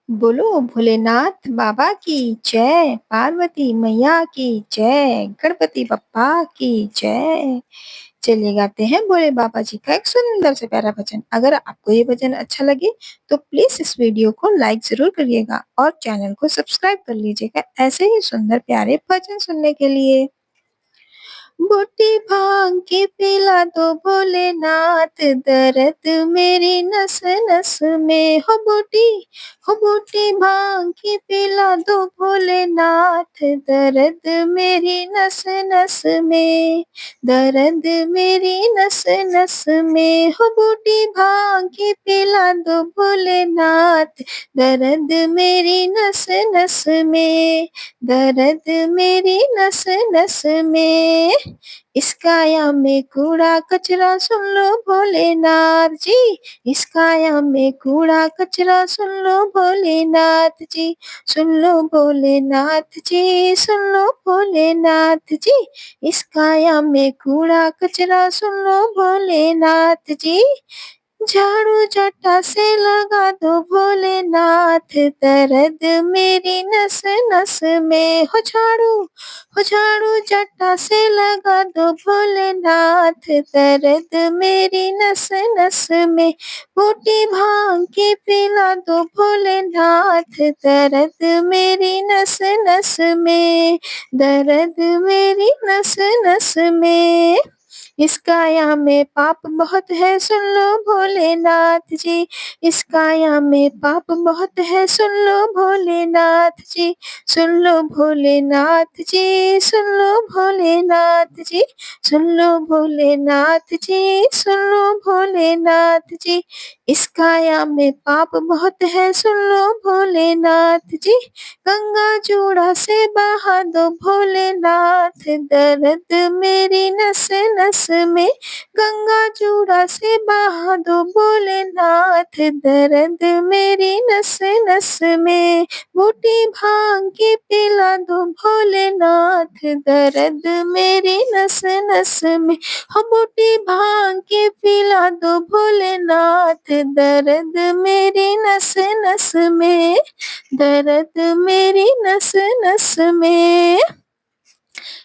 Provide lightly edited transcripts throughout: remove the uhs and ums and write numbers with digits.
बोलो भोलेनाथ बाबा की जय, पार्वती मैया की जय, गणपति बप्पा की जय। चलिए गाते हैं भोले बाबा जी का एक सुंदर से प्यारा भजन। अगर आपको ये भजन अच्छा लगे तो प्लीज इस वीडियो को लाइक जरूर करिएगा और चैनल को सब्सक्राइब कर लीजिएगा ऐसे ही सुंदर प्यारे भजन सुनने के लिए। बूटी भांग के पिला दो भोलेनाथ, दर्द मेरी नस नस में हो बूटी भांग के पिला दो भोलेनाथ, दर्द मेरी नस नस में, दर्द मेरी नस नस में, हो बूटी भांग के पिला दो भोलेनाथ, दर्द मेरी नस नस में, दर्द मेरी नस नस में। इस काया में कूड़ा कचरा सुन लो भोलेनाथ जी, इस काया में कूड़ा कचरा सुन लो भोलेनाथ जी, सुन लो भोलेनाथ जी, सुन लो भोलेनाथ जी, इस काया में कूड़ा कचरा सुन लो भोलेनाथ जी। झाड़ू जटा से लगा दो भोलेनाथ, दर्द मेरी नस नस में, हो झाड़ू जटा से लगा दो भोलेनाथ, दर्द मेरी नस नस में, बूटी भांग के पिला दो भोलेनाथ, दर्द मेरी नस नस में, दर्द मेरी नस नस में। इस काया में पाप बहुत है सुन लो भोलेनाथ जी, इस काया में पाप बहुत है सुन लो भोलेनाथ जी, सुन लो भोलेनाथ जी, सुन लो भोलेनाथ जी, सुन लो भोलेनाथ जी, सुन लो भोलेनाथ जी। इस काया में पाप बहुत है सुन लो भोलेनाथ जी, गंगा जूड़ा से बहा दो भोलेनाथ, दर्द मेरी नस नस में, गंगा जूड़ा से बहा दो भोलेनाथ, दर्द मेरी नस नस में, बूटी भांग के पिला दो भोलेनाथ, दर्द मेरी नस नस में, हो बूटी भांग के पिला दो भोलेनाथ, दर्द मेरी नस नस में, दर्द मेरी नस नस में।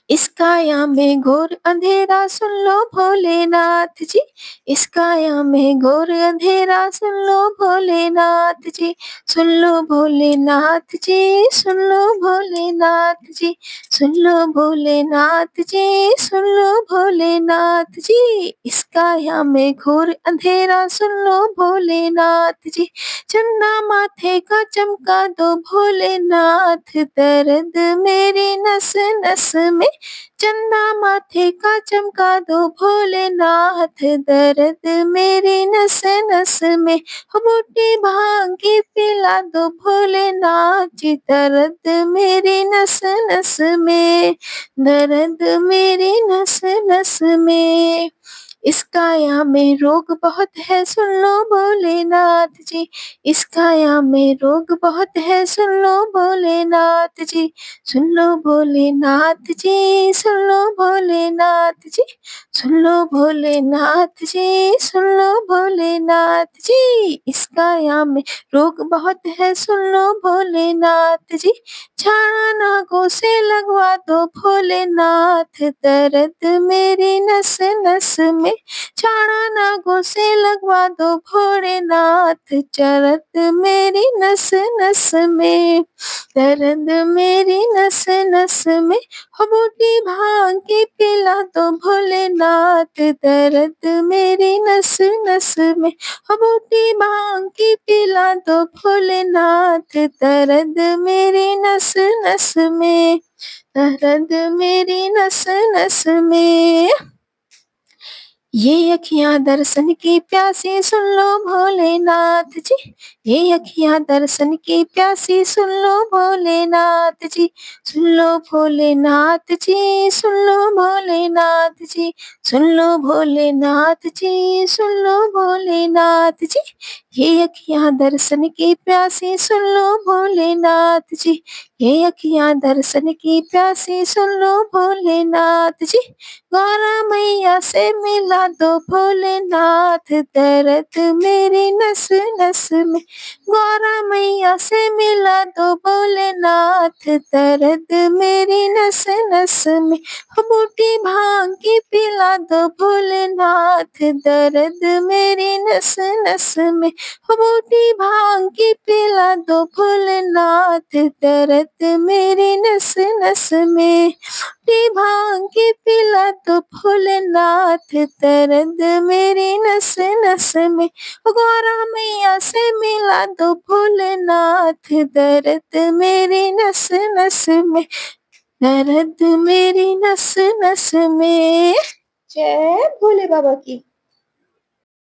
इस काया में घोर अंधेरा सुन लो भोलेनाथ जी, इस काया में घोर अंधेरा सुन लो भोलेनाथ जी, सुन लो भोलेनाथ जी, सुन लो भोलेनाथ जी, सुन लो भोलेनाथ जी, सुन लो भोलेनाथ जी। इस काया में घोर अंधेरा सुन लो भोलेनाथ जी, चंदा माथे का चमका दो भोलेनाथ, दर्द मेरी नस नस में, चंदा माथे का चमका दो भोलेनाथ, दर्द मेरी नस नस में, हो बूटी भांग के पिला दो भोलेनाथ जी, दर्द मेरी नस नस में, दर्द मेरी नस नस में। इस काया में रोग बहुत है सुन लो भोलेनाथ जी, इस काया में रोग बहुत है सुन लो भोलेनाथ जी, सुन लो भोलेनाथ जी, सुन लो भोलेनाथ जी, सुन लो भोलेनाथ जी, सुन लो भोलेनाथ जी। इस काया में रोग बहुत है सुन लो भोलेनाथ जी, छाना नागों से लगवा दो भोलेनाथ, दर्द मेरी नस नस में, छाना नागों से लगवा दो भोलेनाथ, दर्द मेरी नस नस में, दर्द मेरी नस नस में, हो बूटी भांग के पिला दो भोलेनाथ, दर्द मेरी नस नस में, हो बूटी भांग के पिला दो भोलेनाथ, दर्द मेरी नस नस में, दर्द मेरी नस नस में। ये अखियाँ दर्शन की प्यासी सुन लो भोलेनाथ जी, ये अखियाँ दर्शन की प्यासी सुन लो भोलेनाथ जी, सुन लो भोलेनाथ जी, सुन लो भोलेनाथ जी, सुन लो भोलेनाथ जी, सुन लो भोलेनाथ जी। ये अखियाँ दर्शन की प्यासी सुन लो भोलेनाथ जी, ये अखियाँ दर्शन की प्यासी सुन लो भोलेनाथ जी, गौरा मैया से मिला दो भोलेनाथ, दर्द मेरी नस नस में गौरा मैया से मिला दो भोलेनाथ, दर्द मेरी नस नस में हो बूटी भांग की पिला दो भोलेनाथ, दर्द मेरी नस नस में हो बूटी भांग की पिला दो भोलेनाथ, दर्द मेरी नस नस में बूटी भांग की पिला दो भोलेनाथ, दर्द मेरी नस नस में हो गौरा मैया से मिला दो भोलेनाथ, दर्द मेरी नस नस में, दर्द मेरी नस नस में। जय भोले बाबा की।